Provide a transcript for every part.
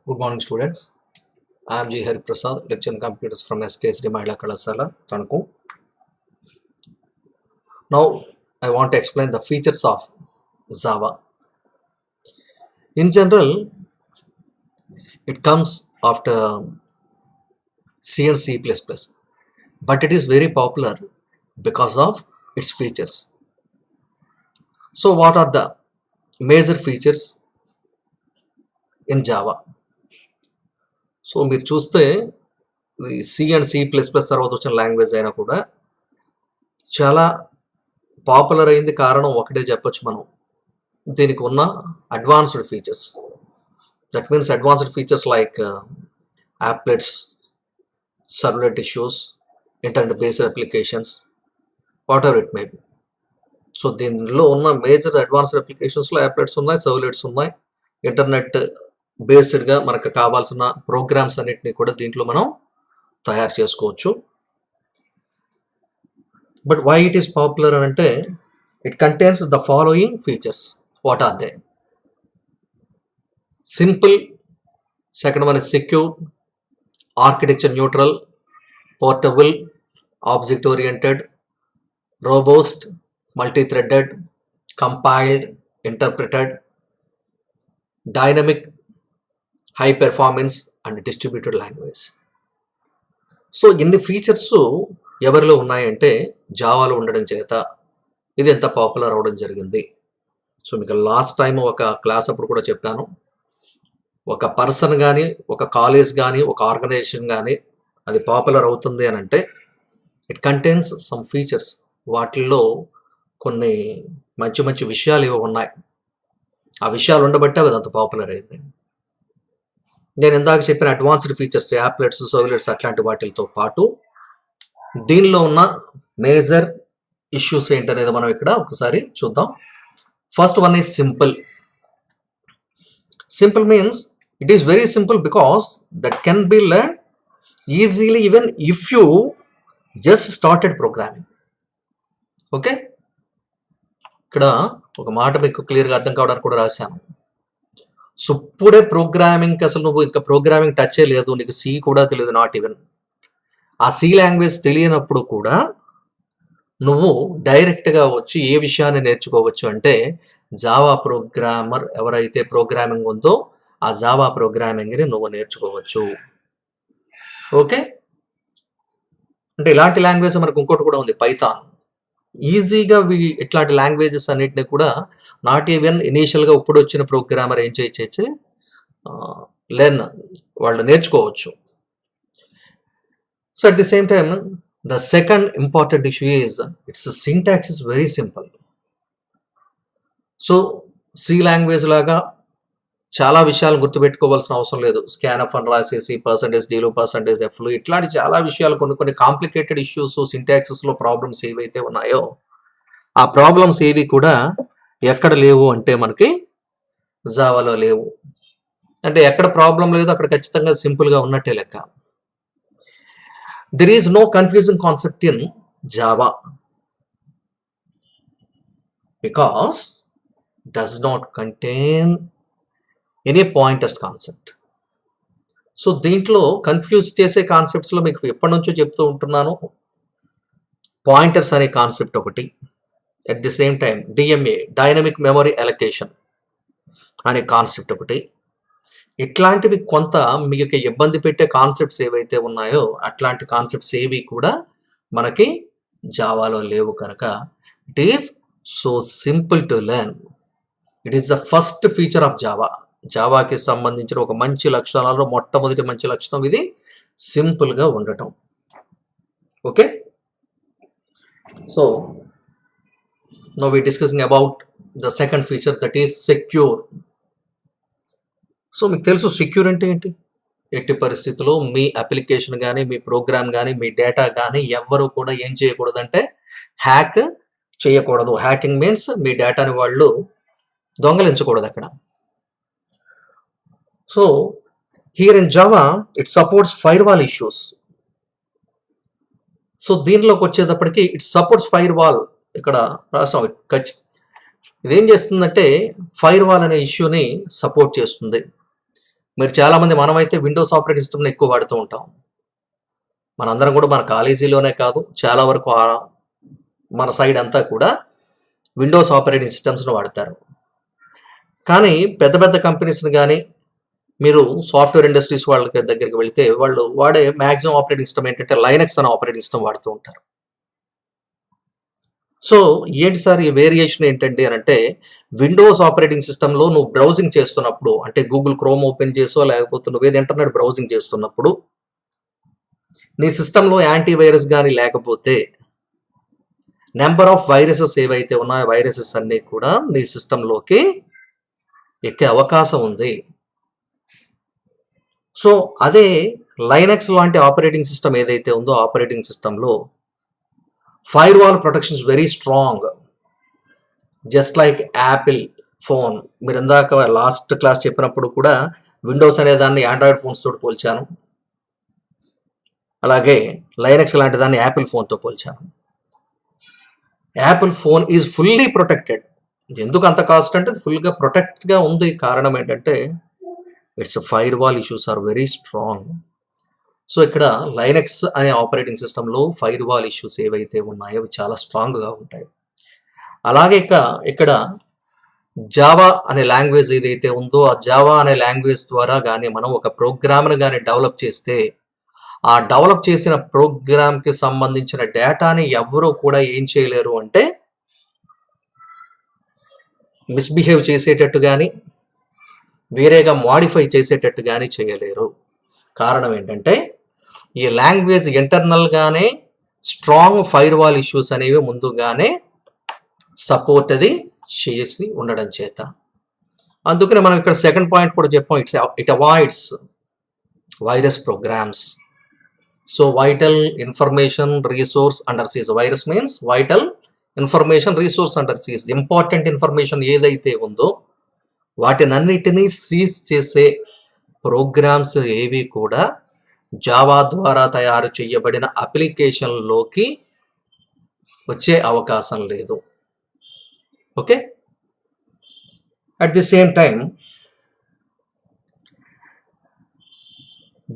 Good morning, students. I am G. Hari Prasad, lecture in computers from SKSD Mahila Kalasala, Tanaku. Now, I want to explain the features of Java. In general, it comes after C and C++, but it is very popular because of its features. So, what are the major features in Java? So మీరు చూస్తే C and C plus plus తర్వాత వచ్చిన language అయినా కూడా చాలా popular అయింది కారణం ఒకటే చెప్పొచ్చు మనం, దీనికి ఉన్న advanced features. That means advanced features like యాప్లెట్స్, servlet issues, internet based applications, what ever it may be. So దీనిలో ఉన్న మేజర్ అడ్వాన్స్డ్ అప్లికేషన్స్లో యాప్లెట్స్ ఉన్నాయి, సర్వ్లెట్స్ ఉన్నాయి. ఇంటర్నెట్ బేస్డ్గా మనకు కావాల్సిన ప్రోగ్రామ్స్ అన్నిటినీ కూడా దీంట్లో మనం తయారు చేసుకోవచ్చు. But why it is popular అని అంటే, it contains the following features. What are they? Simple, second one is secure, architecture neutral, portable, object oriented, robust, multi-threaded, compiled, interpreted, dynamic, high performance and distributed language. So ఇన్ని features ఎవరిలో ఉన్నాయంటే జావాలో ఉండడం చేత ఇది ఎంత popular అవడం జరిగింది. So మీకు లాస్ట్ టైం ఒక క్లాస్ అప్పుడు కూడా చెప్పాను, ఒక పర్సన్ కానీ, ఒక కాలేజ్ కానీ, ఒక ఆర్గనైజేషన్ కానీ అది పాపులర్ అవుతుంది అని అంటే ఇట్ కంటైన్స్ సమ్ ఫీచర్స్. వాటిల్లో కొన్ని మంచి మంచి విషయాలు ఇవి ఉన్నాయి. ఆ విషయాలు ఉండబట్టే అది అంత పాపులర్ అయింది. నేను ఇందాక చెప్పిన అడ్వాన్స్డ్ ఫీచర్స్, యాప్లెట్స్, సర్వ్లెట్స్ అట్లాంటి వాటితో పాటు దీనిలో ఉన్న మేజర్ ఇష్యూస్ ఏంటనేది మనం ఇక్కడ ఒకసారి చూద్దాం. First one is simple. Simple means it is very simple because that can be learn easily even if you just started programming. Okay, ఇక్కడ ఒక మాట మీకు క్లియర్గా అర్థం కావడానికి కూడా రాశాను. సో ఇప్పుడే ప్రోగ్రామింగ్కి అసలు నువ్వు ఇంకా ప్రోగ్రామింగ్ టచ్ లేదు, నీకు సి కూడా తెలియదు, నాట్ ఈవెన్ ఆ సి లాంగ్వేజ్ తెలియనప్పుడు కూడా నువ్వు డైరెక్ట్గా వచ్చి ఏ విషయాన్ని నేర్చుకోవచ్చు అంటే జావా ప్రోగ్రామర్ ఎవరైతే ప్రోగ్రామింగ్ ఉందో ఆ జావా ప్రోగ్రామింగ్ని నువ్వు నేర్చుకోవచ్చు. ఓకే, అంటే ఇలాంటి లాంగ్వేజ్ మనకు ఇంకోటి కూడా ఉంది, పైథాన్. ఈజీగా ఇట్లాంటి లాంగ్వేజెస్ అన్నిటిని కూడా నాట్ ఈవెన్ ఇనీషియల్గా ఇప్పుడు వచ్చిన ప్రోగ్రామర్ ఏం చేయొచ్చు, లెర్న్ వాళ్ళు నేర్చుకోవచ్చు. So at the same time the second important issue is its syntax is very simple. So C language లాగా చాలా విషయాలు గుర్తుపెట్టుకోవాల్సిన అవసరం లేదు. స్కాన్ఎఫ్ అని రాసేసి %d %f ఇట్లాంటి చాలా విషయాలు, కొన్ని కాంప్లికేటెడ్ ఇష్యూస్, సింటాక్సెస్లో ప్రాబ్లమ్స్ ఏవైతే ఉన్నాయో ఆ ప్రాబ్లమ్స్ ఏవి కూడా ఎక్కడ లేవు అంటే మనకి జావాలో లేవు. అంటే ఎక్కడ ప్రాబ్లం లేదు అక్కడ ఖచ్చితంగా సింపుల్గా ఉన్నట్టే లెక్క. There is no confusing concept in Java because does not contain any pointers concept. So దీంట్లో కన్ఫ్యూజ్ చేసే కాన్సెప్ట్స్లో మీకు ఎప్పటి నుంచో చెప్తూ ఉంటున్నాను, పాయింటర్స్ అనే కాన్సెప్ట్ ఒకటి, at the same time DMA, dynamic memory allocation అనే కాన్సెప్ట్ ఒకటి. ఇట్లాంటివి కొంత మీకు ఇబ్బంది పెట్టే కాన్సెప్ట్స్ ఏవైతే ఉన్నాయో అట్లాంటి కాన్సెప్ట్స్ ఏవి కూడా మనకి జావాలో లేవు కనుక it is so simple to learn. It is the first feature of Java. జావాకి సంబంధించిన ఒక మంచి లక్షణాలలో మొట్టమొదటి మంచి లక్షణం ఇది, సింపుల్గా ఉండటం. Okay, so now we discussing about the second feature, that is secure. So మీకు తెలుసు సెక్యూర్ అంటే ఏంటి? ఎట్టి పరిస్థితుల్లో మీ అప్లికేషన్ కానీ, మీ ప్రోగ్రామ్ కానీ, మీ డేటా కానీ ఎవ్వరూ కూడా ఏం చేయకూడదంటే హ్యాక్ చేయకూడదు. హ్యాకింగ్ మీన్స్ మీ డేటాని వాళ్ళు దొంగలించకూడదు అక్కడ. So here in Java it supports firewall issues. So దీనిలోకి వచ్చేటప్పటికి ఇట్ సపోర్ట్స్ ఫైర్వాల్. ఇక్కడ రాసాం, ఇదేం చేస్తుందంటే ఫైర్వాల్ అనే ఇష్యూని సపోర్ట్ చేస్తుంది. మీరు చాలామంది మనమైతే విండోస్ ఆపరేటింగ్ సిస్టమ్ని ఎక్కువ వాడుతూ ఉంటాం. మనందరం కూడా మన కాలేజీలోనే కాదు, చాలా వరకు మన సైడ్ అంతా కూడా విండోస్ ఆపరేటింగ్ సిస్టమ్స్ను వాడతారు. కానీ పెద్ద పెద్ద కంపెనీస్ని కానీ మీరు సాఫ్ట్వేర్ ఇండస్ట్రీస్ వాళ్ళ దగ్గరికి వెళితే వాళ్ళు వాడే మ్యాక్సిమం ఆపరేటింగ్ సిస్టమ్ ఏంటంటే లైనక్స్ అనే ఆపరేటింగ్ సిస్టమ్ వాడుతూ ఉంటారు. సో ఏంటి సార్ ఈ వేరియేషన్ ఏంటంటే అని అంటే, విండోస్ ఆపరేటింగ్ సిస్టంలో నువ్వు బ్రౌజింగ్ చేస్తున్నప్పుడు, అంటే గూగుల్ క్రోమ్ ఓపెన్ చేసో లేకపోతే నువ్వేది ఇంటర్నెట్ బ్రౌజింగ్ చేస్తున్నప్పుడు నీ సిస్టంలో యాంటీవైరస్ కానీ లేకపోతే నెంబర్ ఆఫ్ వైరసెస్ ఏవైతే ఉన్నాయో వైరసెస్ అన్నీ కూడా నీ సిస్టంలోకి ఎక్కే అవకాశం ఉంది. సో అదే లైనక్స్ లాంటి ఆపరేటింగ్ సిస్టమ్ ఏదైతే ఉందో ఆపరేటింగ్ సిస్టంలో fire wall protection is very strong, just like Apple phone. మీరు ఇందాక లాస్ట్ క్లాస్ చెప్పినప్పుడు కూడా విండోస్ అనే దాన్ని ఆండ్రాయిడ్ ఫోన్స్ తోటి పోల్చాను, అలాగే లైనక్స్ లాంటి దాన్ని యాపిల్ ఫోన్తో పోల్చాను. Apple phone is fully protected. ఎందుకు అంత కాస్ట్ అంటే ఫుల్గా ప్రొటెక్ట్గా ఉంది. కారణం ఏంటంటే it's firewall issues are very strong. So ఇక్కడ లైనక్స్ అనే ఆపరేటింగ్ సిస్టంలో ఫైర్ వాల్ ఇష్యూస్ ఏవైతే ఉన్నాయో అవి చాలా స్ట్రాంగ్గా ఉంటాయి. అలాగే ఇక్కడ జావా అనే లాంగ్వేజ్ ఏదైతే ఉందో ఆ జావా అనే లాంగ్వేజ్ ద్వారా కానీ మనం ఒక ప్రోగ్రామ్ను కానీ డెవలప్ చేస్తే ఆ డెవలప్ చేసిన ప్రోగ్రామ్కి సంబంధించిన డేటాని ఎవరూ కూడా ఏం చేయలేరు అంటే మిస్బిహేవ్ చేసేటట్టు కానీ వేరేగా మాడిఫై చేసేటట్టు కానీ చేయలేరు. కారణం ఏంటంటే ఈ లాంగ్వేజ్ ఇంటర్నల్గానే స్ట్రాంగ్ ఫైర్ వాల్ ఇష్యూస్ అనేవి ముందుగానే సపోర్ట్ అది చేసి ఉండడం చేత. అందుకనే మనం ఇక్కడ సెకండ్ పాయింట్ కూడా చెప్పాం, it avoids virus programs. So vital information resource under seize. Virus means vital information resource under seize. Important information ఏదైతే ఉందో వాటినన్నిటినీ సీజ్ చేసే ప్రోగ్రామ్స్ ఏవి కూడా జావా ద్వారా తయారు చేయబడిన అప్లికేషన్లోకి వచ్చే అవకాశం లేదు. Okay, at the same time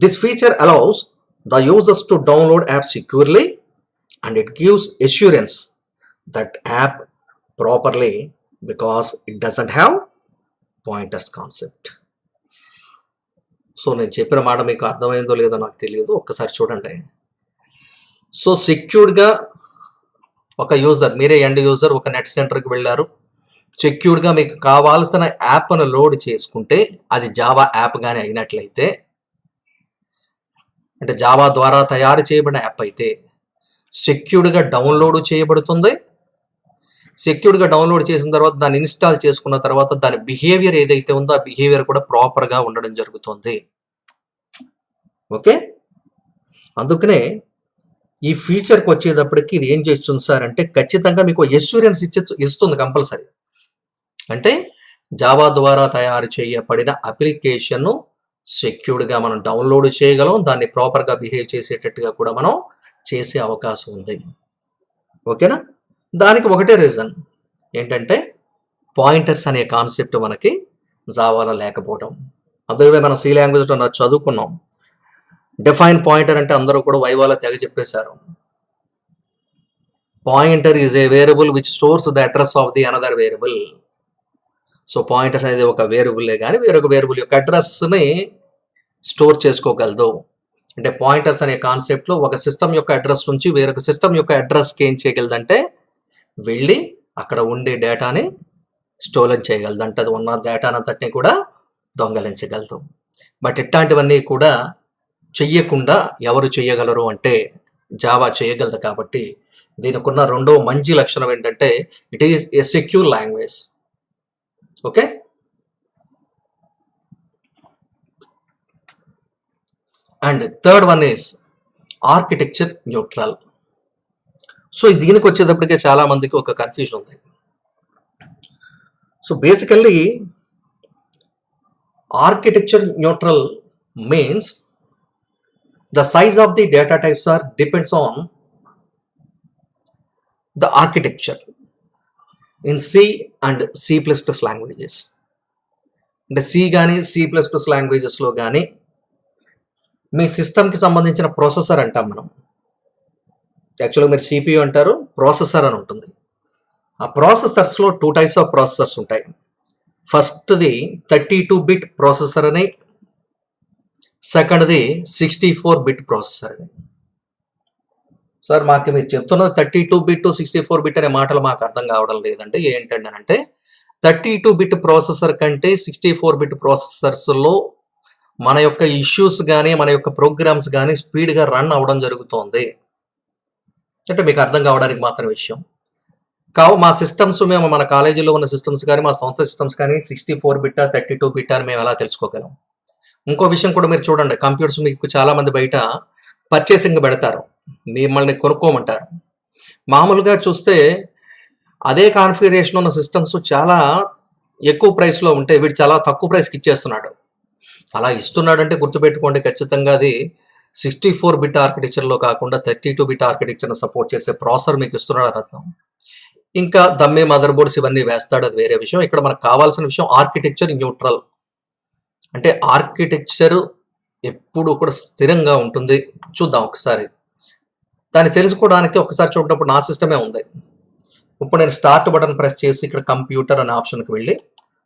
this feature allows the users to download apps securely and it gives assurance that app properly because it doesn't have pointers concept. So నేను చెప్పిన మాట మీకు అర్థమైందో లేదో నాకు తెలియదు, ఒక్కసారి చూడండి. సో సెక్యూర్డ్గా ఒక యూజర్, మీరే ఎండ్ యూజర్ ఒక నెట్ సెంటర్కి వెళ్ళారు, సెక్యూర్డ్గా మీకు కావాల్సిన యాప్ను లోడ్ చేసుకుంటే అది జావా యాప్ కానీ అయినట్లయితే, అంటే జావా ద్వారా తయారు చేయబడిన యాప్ అయితే సెక్యూర్డ్గా డౌన్లోడ్ చేయబడుతుంది. సెక్యూర్డ్గా డౌన్లోడ్ చేసిన తర్వాత దాన్ని ఇన్స్టాల్ చేసుకున్న తర్వాత దాని బిహేవియర్ ఏదైతే ఉందో ఆ బిహేవియర్ కూడా ప్రాపర్గా ఉండడం జరుగుతుంది. ఓకే, అందుకనే ఈ ఫీచర్కి వచ్చేటప్పటికి ఇది ఏం చేస్తుంది సార్ అంటే ఖచ్చితంగా మీకు ఎష్యూరెన్స్ ఇస్తుంది కంపల్సరీ. అంటే జావా ద్వారా తయారు చేయబడిన అప్లికేషన్ సెక్యూర్డ్గా మనం డౌన్లోడ్ చేయగలం, దాన్ని ప్రాపర్గా బిహేవ్ చేసేటట్టుగా కూడా మనం చేసే అవకాశం ఉంది. ఓకేనా, దానికి ఒకటే రీజన్ ఏంటంటే పాయింటర్స్ అనే కాన్సెప్ట్ మనకి జావాలో లేకపోవడం. అందుకే మనం సి లాంగ్వేజ్లో చదువుకున్నాం. డిఫైన్ పాయింటర్ అంటే అందరూ కూడా వైవాలో తెగ చెప్పేశారు. Pointer is a variable which stores the address of the another variable. So pointer అనేది ఒక వేరియబుల్లే కానీ వేరొక వేరియబుల్ యొక్క అడ్రస్ని స్టోర్ చేసుకోగలదు. అంటే పాయింటర్స్ అనే కాన్సెప్ట్లో ఒక సిస్టమ్ యొక్క అడ్రస్ నుంచి వేరొక సిస్టమ్ యొక్క అడ్రస్కి ఏం చేయగలదంటే వెళ్ళి అక్కడ ఉండే డేటాని స్టోరేజ్ చేయగలదు, అంటే అది ఉన్న డేటానంతటిని కూడా దొంగలించగలదు. బట్ ఇట్లాంటివన్నీ కూడా చెయ్యకుండా ఎవరు చేయగలరు అంటే జావా చేయగలదు. కాబట్టి దీనికి ఉన్న రెండో మంచి లక్షణం ఏంటంటే it is a secure language. Okay, and third one is architecture neutral. So దీనికి వచ్చేటప్పటికే చాలా మందికి ఒక కన్ఫ్యూజన్ ఉంది. So basically architecture neutral means the size of the data types are depends on the architecture in C and C++ languages. అంటే C కానీ C++ లాంగ్వేజెస్లో కానీ మీ సిస్టమ్కి సంబంధించిన ప్రాసెసర్ అంటాం మనం. యాక్చువల్గా మీరు CPU అంటారు, ప్రాసెసర్ అని ఉంటుంది. ఆ ప్రాసెసర్స్లో 2 టైప్స్ ఆఫ్ ప్రాసెసర్స్ ఉంటాయి. ఫస్ట్ది 32-బిట్ ప్రాసెసర్ అని, సెకండ్ది 64-బిట్ ప్రాసెసర్ అని. సార్ మాకు మీరు చెప్తున్నది 32-బిట్ 64-బిట్ అనే మాటలు మాకు అర్థం కావడం లేదండి. ఏంటండి అంటే 32-బిట్ ప్రాసెసర్ కంటే 64-బిట్ ప్రాసెసర్స్లో మన యొక్క ఇష్యూస్ కానీ మన యొక్క ప్రోగ్రామ్స్ కానీ స్పీడ్గా రన్ అవ్వడం జరుగుతోంది. అంటే మీకు అర్థం కావడానికి మాత్రం విషయం మా సిస్టమ్స్ మేము మన కాలేజీలో ఉన్న సిస్టమ్స్ కానీ మా సొంత సిస్టమ్స్ కానీ 64-బిట్టా 32-బిట్టా అని మేము ఎలా తెలుసుకోగలం? ఇంకో విషయం కూడా మీరు చూడండి, కంప్యూటర్స్ మీకు చాలామంది బయట పర్చేసింగ్ పెడతారు, మిమ్మల్ని కొనుక్కోమంటారు. మామూలుగా చూస్తే అదే కాన్ఫిగరేషన్ ఉన్న సిస్టమ్స్ చాలా ఎక్కువ ప్రైస్లో ఉంటే వీడు చాలా తక్కువ ప్రైస్కి ఇచ్చేస్తున్నాడు. అలా ఇస్తున్నాడంటే గుర్తుపెట్టుకోండి, ఖచ్చితంగా అది 64-బిట్ ఆర్కిటెక్చర్లో కాకుండా 32-బిట్ ఆర్కిటెక్చర్ని సపోర్ట్ చేసే ప్రాసెసర్ మీకు ఇస్తున్నాడు అని అర్థం. ఇంకా దమ్మే మదర్ బోర్డ్స్ ఇవన్నీ వేస్తాడు, అది వేరే విషయం. ఇక్కడ మనకు కావాల్సిన విషయం ఆర్కిటెక్చర్ న్యూట్రల్. అంటే ఆర్కిటెక్చర్ ఎప్పుడు కూడా స్థిరంగా ఉంటుంది. చూద్దాం ఒకసారి, దాన్ని తెలుసుకోవడానికి ఒకసారి చూడటప్పుడు నా సిస్టమే ఉంది. ఇప్పుడు నేను స్టార్ట్ బటన్ ప్రెస్ చేసి ఇక్కడ కంప్యూటర్ అనే ఆప్షన్కి వెళ్ళి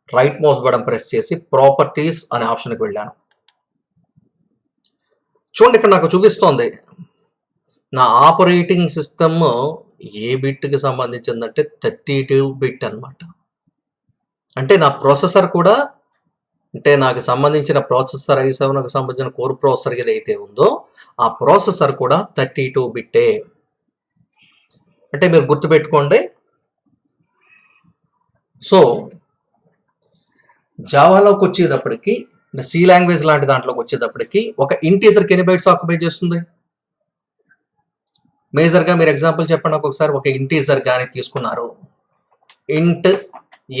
రైట్ మౌస్ బటన్ ప్రెస్ చేసి ప్రాపర్టీస్ అనే ఆప్షన్కి వెళ్ళాను. చూడండి, ఇక్కడ నాకు చూపిస్తోంది నా ఆపరేటింగ్ సిస్టమ్ ఏ బిట్కి సంబంధించిందంటే 32-బిట్ అనమాట. అంటే నా ప్రాసెసర్ కూడా, అంటే నాకు సంబంధించిన ప్రాసెసర్ i7కి సంబంధించిన కోర్ ప్రాసెసర్ ఏదైతే ఉందో ఆ ప్రాసెసర్ కూడా 32-బిట్టే. అంటే మీరు గుర్తుపెట్టుకోండి. సో జావాలోకి వచ్చేటప్పటికి, సి లాంగ్వేజ్ లాంటి దాంట్లోకి వచ్చేటప్పటికి ఒక ఇంటీజర్కి ఎన్ని బైట్స్ ఆక్యుపై చేస్తుంది? మేజర్గా మీరు ఎగ్జాంపుల్ చెప్పండి నాకు ఒకసారి. ఒక ఇంటీజర్ కానీ తీసుకున్నారు, ఇంట్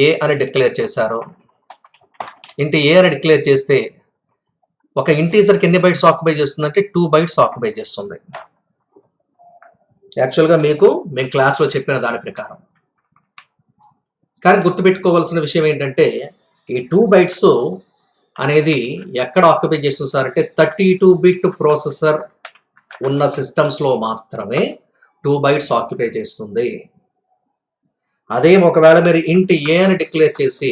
ఏ అని డిక్లేర్ చేశారు. ఇంట్ ఏ అని డిక్లేర్ చేస్తే ఒక ఇంటీజర్కి ఎన్ని బైట్స్ ఆక్యుపై చేస్తుందంటే 2 బైట్స్ ఆక్యుపై చేస్తుంది. యాక్చువల్గా మేము క్లాస్లో చెప్పిన దాని ప్రకారం. కానీ గుర్తుపెట్టుకోవాల్సిన విషయం ఏంటంటే ఈ 2 బైట్స్ అనేది ఎక్కడ ఆక్యుపై చేస్తుంది సార్ అంటే 32-బిట్ ప్రాసెసర్ ఉన్న సిస్టమ్స్లో మాత్రమే 2 బైట్స్ ఆక్యుపై చేస్తుంది. అదే ఒకవేళ మీరు ఇంట్ ఏ అని డిక్లేర్ చేసి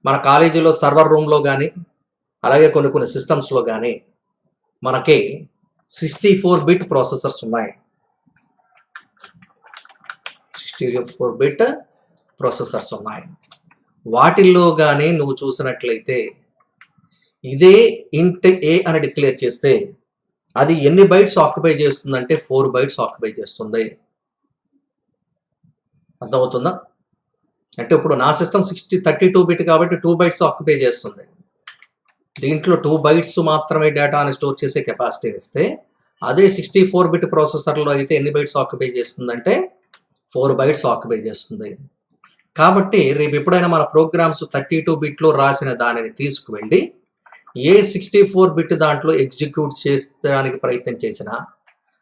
మన కాలేజీలో సర్వర్ రూమ్లో కానీ అలాగే కొన్ని సిస్టమ్స్లో కానీ మనకి 64-బిట్ ప్రాసెసర్స్ ఉన్నాయి. 64-బిట్ ప్రాసెసర్స్ ఉన్నాయి. వాటిల్లో కానీ నువ్వు చూసినట్లయితే ఇదే ఇంట్ ఏ అని డిక్లేర్ చేస్తే అది ఎన్ని బైట్స్ ఆక్యుపై చేస్తుందంటే 4 బైట్స్ ఆక్యుపై చేస్తుంది. అర్థమవుతుందా? అంటే ఇప్పుడు నా సిస్టమ్ 32-బిట్ కాబట్టి 2 బైట్స్ ఆక్యుపై చేస్తుంది. దీంట్లో 2 బైట్స్ మాత్రమే డేటాని స్టోర్ చేసే కెపాసిటీని ఇస్తే అదే 64-బిట్ ప్రాసెసర్లో అయితే ఎన్ని బైట్స్ ఆక్యుపై చేస్తుందంటే 4 బైట్స్ ఆక్యుపై చేస్తుంది. కాబట్టి రేపు ఎప్పుడైనా మన ప్రోగ్రామ్స్ 32-బిట్లో రాసిన దానిని తీసుకువెళ్ళి ఏ 64-బిట్ దాంట్లో ఎగ్జిక్యూట్ చేయడానికి ప్రయత్నం చేసినా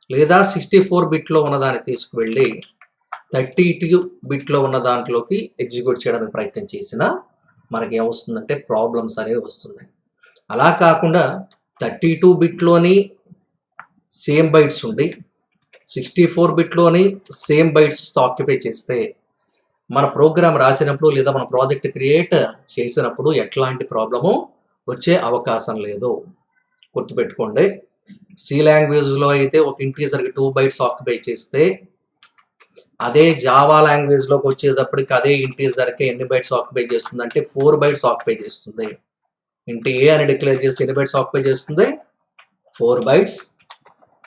లేదా 64-బిట్లో ఉన్నదాన్ని తీసుకువెళ్ళి 32-బిట్లో ఉన్న దాంట్లోకి ఎగ్జిక్యూట్ చేయడానికి ప్రయత్నం చేసినా మనకి ఏమొస్తుందంటే ప్రాబ్లమ్స్ అనేవి వస్తున్నాయి. అలా కాకుండా 32-బిట్లోని సేమ్ బైట్స్ ఉండి 64-బిట్లోని సేమ్ బైట్స్ ఆక్యుపై చేస్తే మన ప్రోగ్రామ్ రాసినప్పుడు లేదా మన ప్రాజెక్ట్ క్రియేట్ చేసినప్పుడు ఎట్లాంటి ప్రాబ్లము వచ్చే అవకాశం లేదు. గుర్తుపెట్టుకోండి, సి లాంగ్వేజ్లో అయితే ఒక ఇంటీజర్కి 2 బైట్స్ ఆక్యుపై చేస్తే అదే జావా లాంగ్వేజ్లోకి వచ్చేటప్పటికి అదే ఇంటీజర్కి ఎన్ని బైట్స్ ఆక్యుపై చేస్తుందంటే 4 బైట్స్ ఆక్యుపై చేస్తుంది. ఇంట్ ఏ అని డిక్లేర్ చేస్తే ఎన్ని బైట్స్ ఆక్యుపై చేస్తుంది? 4 బైట్స్.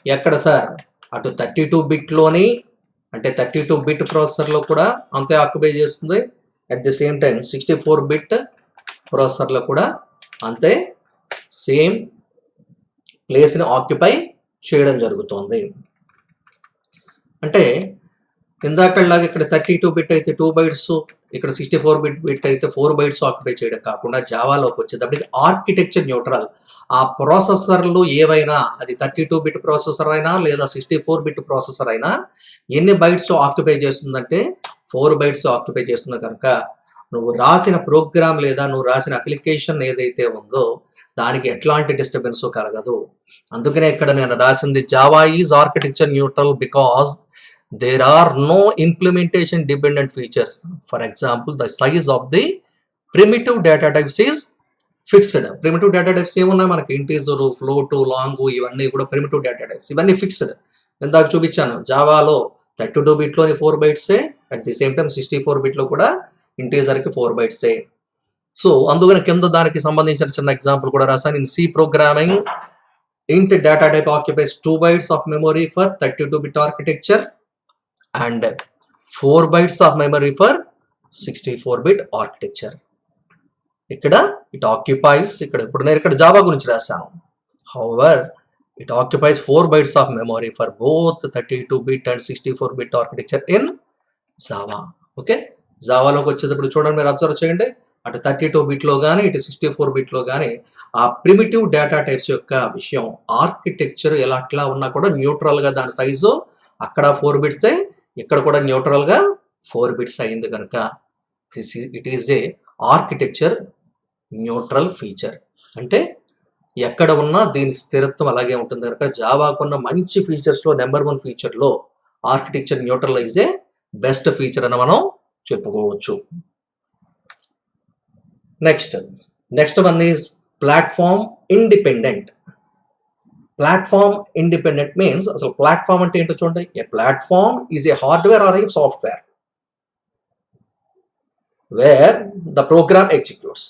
ఎక్కడ సార్? అటు 32-బిట్లోని అంటే 32-బిట్ ప్రాసెసర్లో కూడా అంతే ఆక్యుపై చేస్తుంది. అట్ ది సేమ్ టైం 64-బిట్ ప్రాసెసర్లో కూడా అంతే సేమ్ ప్లేస్ని ఆక్యుపై చేయడం జరుగుతుంది. అంటే ఇందాకలాగా ఇక్కడ 32-బిట్ అయితే 2 బైట్స్, ఇక్కడ 64-బిట్ అయితే 4 బైట్స్ ఆక్యుపై చేయడం కాకుండా జావాలోకి వచ్చేటప్పటికి ఆర్కిటెక్చర్ న్యూట్రల్. ఆ ప్రాసెసర్లు ఏవైనా, అది 32-బిట్ ప్రాసెసర్ అయినా లేదా 64-బిట్ ప్రాసెసర్ అయినా ఎన్ని బైట్స్ ఆక్యుపై చేస్తుందంటే 4 బైట్స్ ఆక్యుపై చేస్తుంది కనుక నువ్వు రాసిన ప్రోగ్రామ్ లేదా నువ్వు రాసిన అప్లికేషన్ ఏదైతే ఉందో దానికి ఎట్లాంటి డిస్టర్బెన్స్ కలగదు. అందుకనే ఇక్కడ నేను రాసింది Java is architecture neutral because there are no implementation dependent features. For example the size of the primitive data types is fixed. Primitive data types ఏమున్నాయి మనకి, ఇంటీజర్, ఫ్లోట్, లాంగ్, ఇవన్నీ కూడా ప్రిమిటివ్ డేటా టైప్స్, ఇవన్నీ fixed. ఇందాక చూపించాను జావాలో 32 బిట్లోని 4 బైట్సే, అట్ ది సేమ్ టైం 64 బిట్లో కూడా ఇంటీజర్కి 4 బైట్సే. సో అందుకని కింద దానికి సంబంధించిన చిన్న ఎగ్జాంపుల్ కూడా రాశాను. In C programming int data type occupies 2 bytes of memory for 32-bit architecture and 4 bytes of memory for 64-bit architecture. ఇక్కడ it occupies, ఇప్పుడు నేను ఇక్కడ జావా గురించి రాశాను. however it occupies 4 bytes of memory for both 32-bit and 64-bit architecture in Java. Okay, జావాలోకి వచ్చేటప్పుడు చూడండి, మీరు అబ్జర్వ్ చేయండి, అటు 32 బిట్లో కానీ ఇటు 64 బిట్లో కానీ ఆ ప్రిమిటివ్ డేటా టైప్స్ యొక్క విషయం, ఆర్కిటెక్చర్ ఎలా అట్లా ఉన్నా కూడా న్యూట్రల్గా దాని సైజు అక్కడ 4 బిట్సే, ఇక్కడ కూడా న్యూట్రల్గా 4 బిట్స్ అయింది కనుక it is A architecture neutral feature. అంటే ఎక్కడ ఉన్నా దీని స్థిరత్వం అలాగే ఉంటుంది కనుక జావాకున్న మంచి ఫీచర్స్లో నెంబర్ 1 ఫీచర్లో architecture neutral is a best feature అని మనం చెప్పుకోవచ్చు. Next one is platform independent. Platform independent means, అసలు ప్లాట్ఫామ్ అంటే ఏంటో చూడండి. A platform is a hardware or a software where the program executes.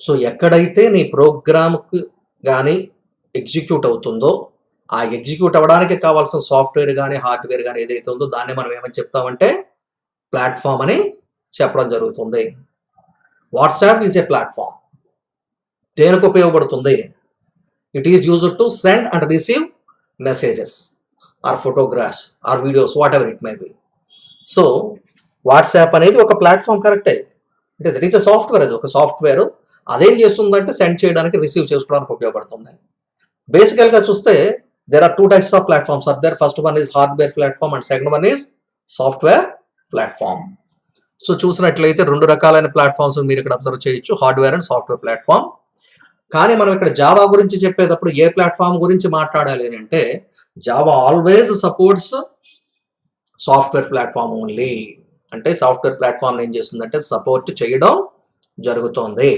So ఎక్కడైతే నీ ప్రోగ్రామ్కి కానీ ఎగ్జిక్యూట్ అవుతుందో ఆ ఎగ్జిక్యూట్ అవ్వడానికి కావాల్సిన సాఫ్ట్వేర్ కానీ హార్డ్వేర్ కానీ ఏదైతే ఉందో దాన్ని మనం ఏమని చెప్తామంటే ప్లాట్ఫామ్ అని చెప్పడం జరుగుతుంది. WhatsApp is a platform. దేనికి ఉపయోగపడుతుంది? It is used to send and receive messages or photographs or videos, whatever it may be. So WhatsApp అనేది ఒక ప్లాట్ఫామ్, కరెక్టే. అంటే దట్ ఈస్ ఎ సాఫ్ట్వేర్. అది ఒక సాఫ్ట్వేర్. అదేం చేస్తుందంటే సెండ్ చేయడానికి, రిసీవ్ చేసుకోవడానికి ఉపయోగపడుతుంది. బేసికల్గా చూస్తే there are 2 types of platforms are there. First one is hardware platform and second one is software platform. So చూసినట్లయితే 2 రకాలైన ప్లాట్ఫామ్స్ మీరు ఇక్కడ అబ్జర్వ్ చేయొచ్చు, హార్డ్వేర్ అండ్ సాఫ్ట్వేర్ ప్లాట్ఫామ్. కానీ మనం ఇక్కడ జావా గురించి చెప్పేటప్పుడు ఏ ప్లాట్ఫామ్ గురించి మాట్లాడాలి అంటే Java always supports software platform only. అంటే సాఫ్ట్వేర్ ప్లాట్ఫామ్ ఏం చేస్తుందంటే సపోర్ట్ చేయడం జరుగుతుంది.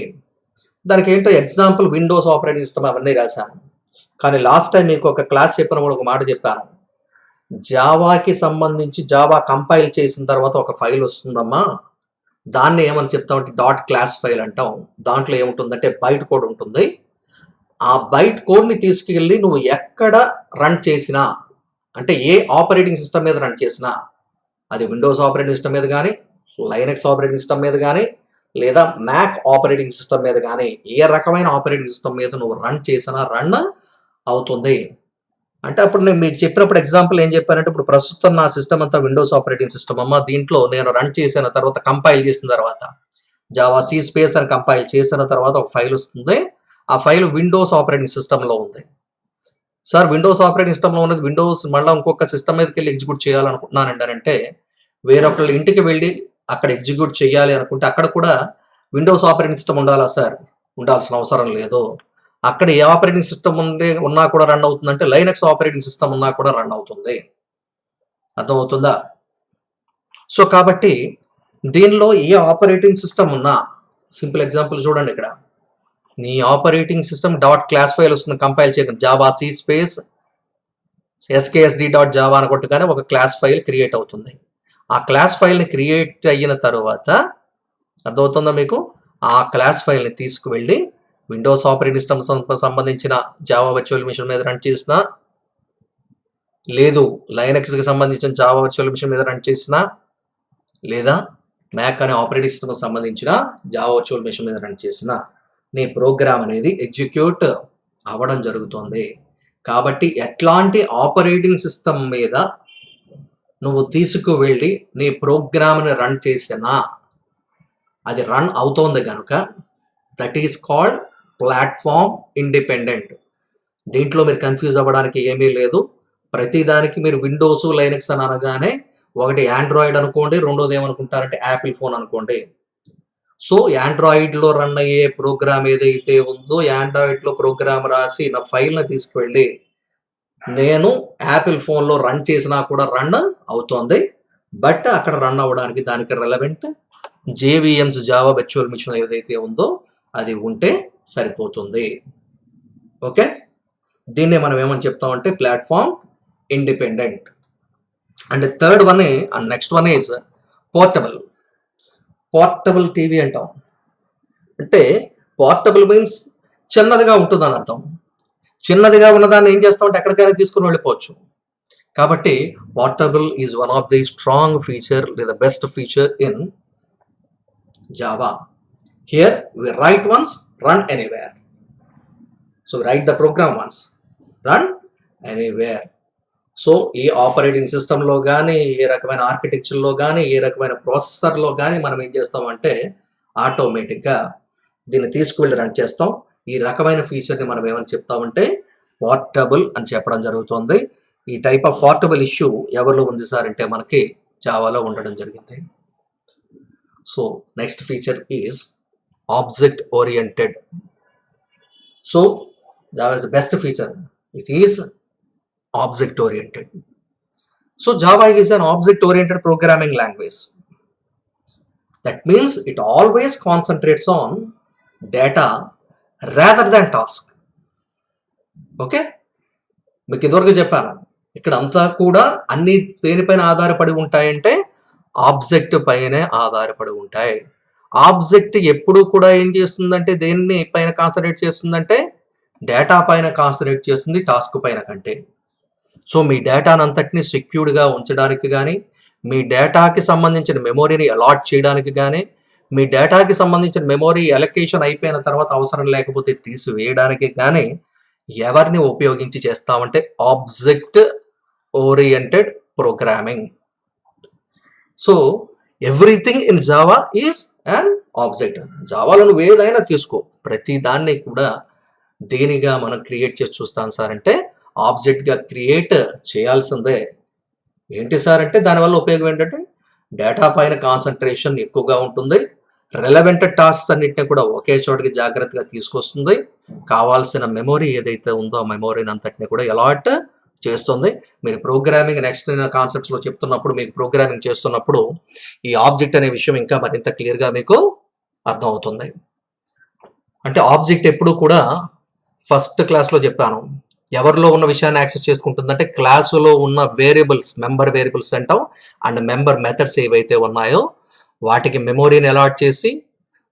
దానికి ఏంటో ఎగ్జాంపుల్ విండోస్ ఆపరేటింగ్ సిస్టమ్ అవన్నీ రాశాను. కానీ లాస్ట్ టైం మీకు ఒక క్లాస్ చెప్పినప్పుడు ఒక మాట చెప్పాను, జావాకి సంబంధించి జావా కంపైల్ చేసిన తర్వాత ఒక ఫైల్ వస్తుందమ్మా, దాన్ని ఏమని చెప్తామంటే డాట్ క్లాస్ ఫైల్ అంటాం. దాంట్లో ఏముంటుందంటే బైట్ కోడ్ ఉంటుంది. ఆ బైట్ కోడ్ని తీసుకెళ్ళి నువ్వు ఎక్కడ రన్ చేసినా, అంటే ఏ ఆపరేటింగ్ సిస్టమ్ మీద రన్ చేసినా, అది విండోస్ ఆపరేటింగ్ సిస్టమ్ మీద కానీ, లైనక్స్ ఆపరేటింగ్ సిస్టమ్ మీద కానీ, లేదా మ్యాక్ ఆపరేటింగ్ సిస్టమ్ మీద కానీ, ఏ రకమైన ఆపరేటింగ్ సిస్టమ్ మీద నువ్వు రన్ చేసినా రన్ అవుతుంది. అంటే అప్పుడు నేను మీకు చెప్పినప్పుడు ఎగ్జాంపుల్ ఏం చెప్పానంటే, ఇప్పుడు ప్రస్తుతం నా సిస్టమ్ అంతా విండోస్ ఆపరేటింగ్ సిస్టమ్ అమ్మ, దీంట్లో నేను రన్ చేసిన తర్వాత కంపైల్ చేసిన తర్వాత జావా సి స్పేస్ అని కంపైల్ చేసిన తర్వాత ఒక ఫైల్ వస్తుంది. ఆ ఫైల్ విండోస్ ఆపరేటింగ్ సిస్టంలో ఉంది. సార్ విండోస్ ఆపరేటింగ్ సిస్టంలో ఉన్నది విండోస్ మళ్ళీ ఇంకొక సిస్టమ్ మీదకి వెళ్ళి ఎగ్జిక్యూట్ చేయాలనుకుంటున్నానండి అని అంటే, వేరొకళ్ళ ఇంటికి వెళ్ళి అక్కడ ఎగ్జిక్యూట్ చేయాలి అనుకుంటే అక్కడ కూడా విండోస్ ఆపరేటింగ్ సిస్టమ్ ఉండాలా సార్? ఉండాల్సిన అవసరం లేదు. అక్కడ ఏ ఆపరేటింగ్ సిస్టమ్ ఉన్నా కూడా రన్ అవుతుందంటే లైనక్స్ ఆపరేటింగ్ సిస్టమ్ ఉన్నా కూడా రన్ అవుతుంది. అర్థమవుతుందా? సో కాబట్టి దీనిలో ఏ ఆపరేటింగ్ సిస్టమ్ ఉన్నా, సింపుల్ ఎగ్జాంపుల్ చూడండి, ఇక్కడ నీ operating system dot class file వస్తుంది కంపైల్ చేయగలరు. Java C space SKSD dot Java అని కొట్టగానే ఒక క్లాస్ ఫైల్ క్రియేట్ అవుతుంది. ఆ క్లాస్ ఫైల్ని క్రియేట్ అయిన తర్వాత అర్థమవుతుందా మీకు? ఆ క్లాస్ ఫైల్ని తీసుకువెళ్ళి విండోస్ ఆపరేటింగ్ సిస్టమ్ సంబంధించిన జావా వర్చువల్ మిషన్ మీద రన్ చేసినా, లేదు లైనక్స్కి సంబంధించిన జావా వర్చువల్ మిషన్ మీద రన్ చేసినా, లేదా మ్యాక్ అనే ఆపరేటింగ్ సిస్టమ్కి సంబంధించిన జావా వర్చువల్ మిషన్ మీద రన్ చేసినా నీ ప్రోగ్రామ్ అనేది ఎగ్జిక్యూట్ అవ్వడం జరుగుతుంది. కాబట్టి ఎట్లాంటి ఆపరేటింగ్ సిస్టమ్ మీద నువ్వు తీసుకువెళ్ళి నీ ప్రోగ్రామ్ని రన్ చేసినా అది రన్ అవుతోంది కనుక that is called platform independent. దీంట్లో మీరు కన్ఫ్యూజ్ అవ్వడానికి ఏమీ లేదు. ప్రతిదానికి మీరు విండోస్ లైనక్స్ అని అనగానే ఒకటి యాండ్రాయిడ్ అనుకోండి, రెండోది ఏమనుకుంటారంటే యాపిల్ ఫోన్ అనుకోండి. సో యాండ్రాయిడ్లో రన్ అయ్యే ప్రోగ్రామ్ ఏదైతే ఉందో యాండ్రాయిడ్లో ప్రోగ్రామ్ రాసి నా ఫైల్ని తీసుకువెళ్ళి నేను యాపిల్ ఫోన్లో రన్ చేసినా కూడా రన్ అవుతోంది. బట్ అక్కడ రన్ అవ్వడానికి దానికి రెలవెంట్ జేవిఎంస్ జావా వర్చువల్ మిషన్ ఏదైతే ఉందో అది ఉంటే సరిపోతుంది. ఓకే, దీన్నే మనం ఏమని చెప్తామంటే platform independent. And third one and next one is portable. Portable TV అంటాం. అంటే పోర్టబుల్ మీన్స్ చిన్నదిగా ఉంటుందని అర్థం. చిన్నదిగా ఉన్నదాన్ని ఏం చేస్తామంటే ఎక్కడికైనా తీసుకుని వెళ్ళిపోవచ్చు. కాబట్టి portable is one of the strong feature లేదా best feature in Java. Here we write once, run anywhere. So write the program once, run anywhere. So ఈ ఆపరేటింగ్ సిస్టంలో కానీ, ఏ రకమైన ఆర్కిటెక్చర్లో కానీ, ఏ రకమైన ప్రాసెసర్లో కానీ మనం ఏం చేస్తామంటే ఆటోమేటిక్గా దీన్ని తీసుకువెళ్ళి రన్ చేస్తాం. ఈ రకమైన ఫీచర్ని మనం ఏమని చెప్తామంటే పోర్టబుల్ అని చెప్పడం జరుగుతుంది. ఈ టైప్ ఆఫ్ పోర్టబుల్ ఇష్యూ ఎవరిలో ఉంది సార్ అంటే మనకి జావాలో ఉండడం జరిగింది. So next feature is object oriented. So Java is the best feature. It is object oriented. So Java is an object oriented programming language. That means it always concentrates on data rather than task. Okay, మీకు ఇదివరకు చెప్పాను, ఇక్కడ అంతా కూడా అన్ని దేనిపైన ఆధారపడి ఉంటాయంటే ఆబ్జెక్ట్ పైనే ఆధారపడి ఉంటాయి. ఆబ్జెక్ట్ ఎప్పుడు కూడా ఏం చేస్తుందంటే దేన్ని పైన కాన్సన్ట్రేట్ చేస్తుందంటే డేటా పైన కాన్సన్ట్రేట్ చేస్తుంది, టాస్క్ పైన కంటే. సో మీ డేటాను అంతటిని సెక్యూర్డ్గా ఉంచడానికి కానీ, మీ డేటాకి సంబంధించిన మెమొరీని అలాట్ చేయడానికి కానీ, మీ డేటాకి సంబంధించిన మెమొరీ అలొకేషన్ అయిపోయిన తర్వాత అవసరం లేకపోతే తీసివేయడానికి కానీ ఎవరిని ఉపయోగించి చేస్తామంటే object oriented programming. So everything in Java is an object. జావాలో నువ్వు ఏదైనా తీసుకో, ప్రతి దాన్ని కూడా దేనిగా మనం క్రియేట్ చేసి చూస్తాం సార్ అంటే ఆబ్జెక్ట్గా క్రియేట్ చేయాల్సిందే. ఏంటి సార్ అంటే దానివల్ల ఉపయోగం ఏంటంటే డేటా పైన కాన్సన్ట్రేషన్ ఎక్కువగా ఉంటుంది, రెలవెంట్ టాస్క్స్ అన్నింటినీ కూడా ఒకే చోటికి జాగ్రత్తగా తీసుకొస్తుంది, కావాల్సిన మెమొరీ ఏదైతే ఉందో ఆ మెమొరీని అంతటిని కూడా అలాట్ చేస్తుంది. మీరు ప్రోగ్రామింగ్ నెక్స్ట్ కాన్సెప్ట్స్లో చెప్తున్నప్పుడు, మీకు ప్రోగ్రామింగ్ చేస్తున్నప్పుడు ఈ ఆబ్జెక్ట్ అనే విషయం ఇంకా మరింత క్లియర్గా మీకు అర్థమవుతుంది. అంటే ఆబ్జెక్ట్ ఎప్పుడు కూడా ఫస్ట్ క్లాస్లో చెప్పాను, ఎవరిలో ఉన్న విషయాన్ని యాక్సెస్ చేసుకుంటుందంటే క్లాసులో ఉన్న వేరియబుల్స్, మెంబర్ వేరియబుల్స్ అంటాం, అండ్ మెంబర్ మెథడ్స్ ఏవైతే ఉన్నాయో వాటికి మెమొరీని అలాట్ చేసి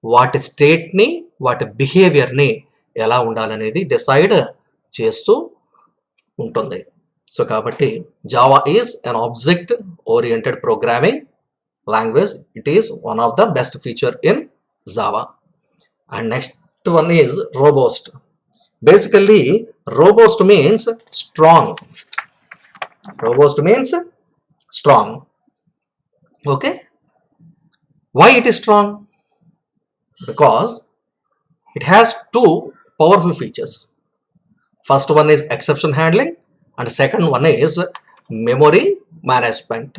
వాటి స్టేట్ని, వాటి బిహేవియర్ని ఎలా ఉండాలనేది డిసైడ్ చేస్తూ ఉంటుంది. సో కాబట్టి Java is an object oriented programming language. It is one of the best feature in Java. And next one is robust. Basically, robust means strong. Robust means strong. Okay. Why it is strong? Because it has two powerful features. First one is exception handling, and second one is memory management.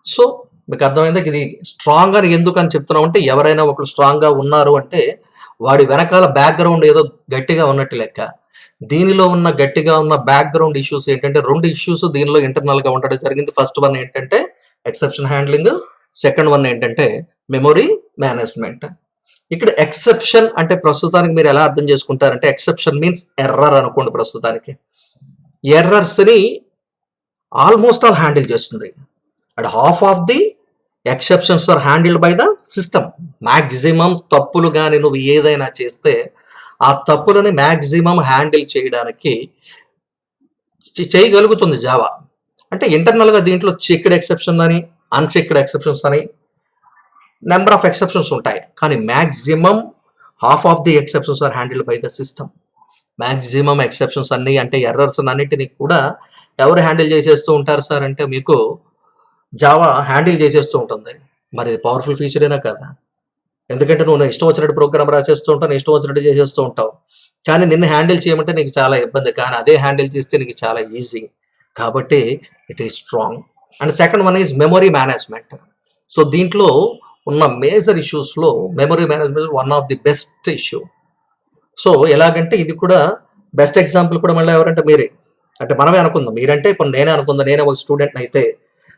So, మీకు అర్థమైందా ఇది strong అని ఎందుకు అని చెప్తున్నాం అంటే ఎవరైనా ఒకరు స్ట్రాంగ్గా ఉన్నారు అంటే వాడి వెనకాల బ్యాక్గ్రౌండ్ ఏదో గట్టిగా ఉన్నట్టు లెక్క. దీనిలో ఉన్న గట్టిగా ఉన్న బ్యాక్గ్రౌండ్ ఇష్యూస్ ఏంటంటే రెండు ఇష్యూస్ దీనిలో ఇంటర్నల్గా ఉండడం జరిగింది. ఫస్ట్ వన్ ఏంటంటే ఎక్సెప్షన్ హ్యాండ్లింగ్, సెకండ్ వన్ ఏంటంటే మెమొరీ మేనేజ్మెంట్. ఇక్కడ ఎక్సెప్షన్ అంటే ప్రస్తుతానికి మీరు ఎలా అర్థం చేసుకుంటారంటే ఎక్సెప్షన్ మీన్స్ ఎర్రర్ అనుకోండి. ప్రస్తుతానికి ఎర్రర్స్ని ఆల్మోస్ట్ ఆల్ హ్యాండిల్ చేస్తుంది. And half of the exceptions are handled by the system. Maximum తప్పులు కానీ నువ్వు ఏదైనా చేస్తే ఆ తప్పులని మ్యాక్సిమం హ్యాండిల్ చేయడానికి చేయగలుగుతుంది జావా. అంటే ఇంటర్నల్గా దీంట్లో చెక్డ్ ఎక్సెప్షన్ అని, అన్చెక్డ్ ఎక్సెప్షన్స్ అని నెంబర్ ఆఫ్ ఎక్సెప్షన్స్ ఉంటాయి. కానీ maximum half of the exceptions are handled by the system. Maximum exceptions అన్ని అంటే ఎర్రర్స్ అన్నిటినీ కూడా ఎవరు హ్యాండిల్ చేసేస్తూ ఉంటారు సార్ అంటే మీకు జావా హ్యాండిల్ చేసేస్తూ ఉంటుంది. మరి పవర్ఫుల్ ఫీచరేనా కదా? ఎందుకంటే నువ్వు ఇష్టం వచ్చినట్టు ప్రోగ్రామ్ రాసేస్తూ ఉంటావు, ఇష్టం వచ్చినట్టు చేసేస్తూ ఉంటావు. కానీ నిన్ను హ్యాండిల్ చేయమంటే నీకు చాలా ఇబ్బంది, కానీ అదే హ్యాండిల్ చేస్తే నీకు చాలా ఈజీ. కాబట్టి it is strong. And second one is memory management. So దీంట్లో ఉన్న మేజర్ ఇష్యూస్లో memory management one of the best issue. So ఎలాగంటే ఇది కూడా బెస్ట్ ఎగ్జాంపుల్ కూడా మళ్ళీ ఎవరంటే మీరే, అంటే మనమే అనుకుందాం. మీరంటే ఇప్పుడు నేనే అనుకుందాం, నేనే ఒక స్టూడెంట్ అయితే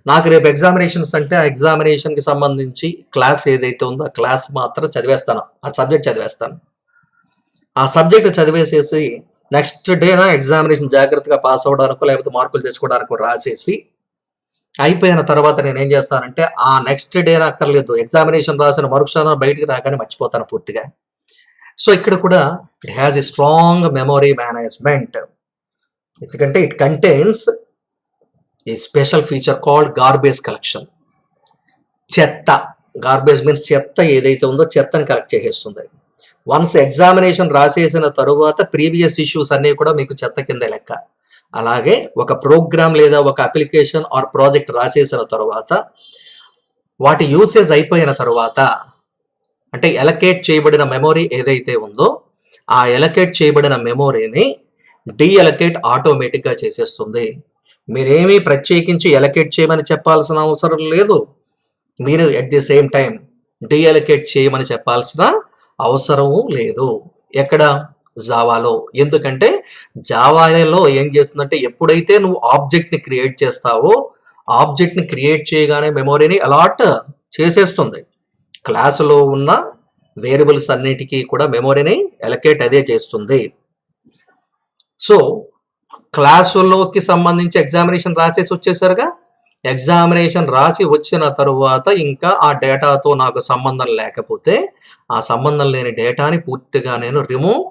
నాకు రేపు ఎగ్జామినేషన్స్ అంటే ఆ ఎగ్జామినేషన్కి సంబంధించి క్లాస్ ఏదైతే ఉందో ఆ క్లాస్ మాత్రం చదివేస్తాను, ఆ సబ్జెక్ట్ చదివేస్తాను. ఆ సబ్జెక్ట్ చదివేసేసి నెక్స్ట్ డేనా ఎగ్జామినేషన్ జాగ్రత్తగా పాస్ అవ్వడానికో లేకపోతే మార్కులు తెచ్చుకోవడానికో రాసేసి అయిపోయిన తర్వాత నేను ఏం చేస్తానంటే ఆ నెక్స్ట్ డేనా అక్కర్లేదు, ఎగ్జామినేషన్ రాసిన మరుక్షణం బయటికి రాగానే మర్చిపోతాను పూర్తిగా. సో ఇక్కడ కూడా it has a strong memory management, ఎందుకంటే it contains a special feature called garbage collection. చెత్త, గార్బేజ్ మీన్స్ చెత్త ఏదైతే ఉందో చెత్తని కలెక్ట్ చేసేస్తుంది. వన్స్ ఎగ్జామినేషన్ రాసేసిన తరువాత ప్రీవియస్ ఇష్యూస్ అన్నీ కూడా మీకు చెత్త కింద లెక్క. అలాగే ఒక ప్రోగ్రామ్ లేదా ఒక అప్లికేషన్ ఆర్ ప్రాజెక్ట్ రాసేసిన తరువాత వాటి యూసేజ్ అయిపోయిన తరువాత అంటే ఎలకేట్ చేయబడిన మెమొరీ ఏదైతే ఉందో ఆ ఎలకేట్ చేయబడిన మెమొరీని డీఎలకేట్ ఆటోమేటిక్గా చేసేస్తుంది. మీరేమీ ప్రత్యేకించి ఎలకేట్ చేయమని చెప్పాల్సిన అవసరం లేదు, మీరు ఎట్ ది సేమ్ టైం డీఎలకేట్ చేయమని చెప్పాల్సిన అవసరము లేదు. ఎక్కడ? జావాలో. ఎందుకంటే జావాలో ఏం చేస్తుందంటే ఎప్పుడైతే నువ్వు ఆబ్జెక్ట్ని క్రియేట్ చేస్తావో ఆబ్జెక్ట్ని క్రియేట్ చేయగానే మెమొరీని అలాట్ చేసేస్తుంది. క్లాసులో ఉన్న వేరియబుల్స్ అన్నిటికీ కూడా మెమొరీని ఎలకేట్ అదే చేస్తుంది. సో క్లాసులోకి సంబంధించి ఎగ్జామినేషన్ రాసేసి వచ్చేసరిగా ఎగ్జామినేషన్ రాసి వచ్చిన తరువాత ఇంకా ఆ డేటాతో నాకు సంబంధం లేకపోతే ఆ సంబంధం లేని డేటాని పూర్తిగా నేను రిమూవ్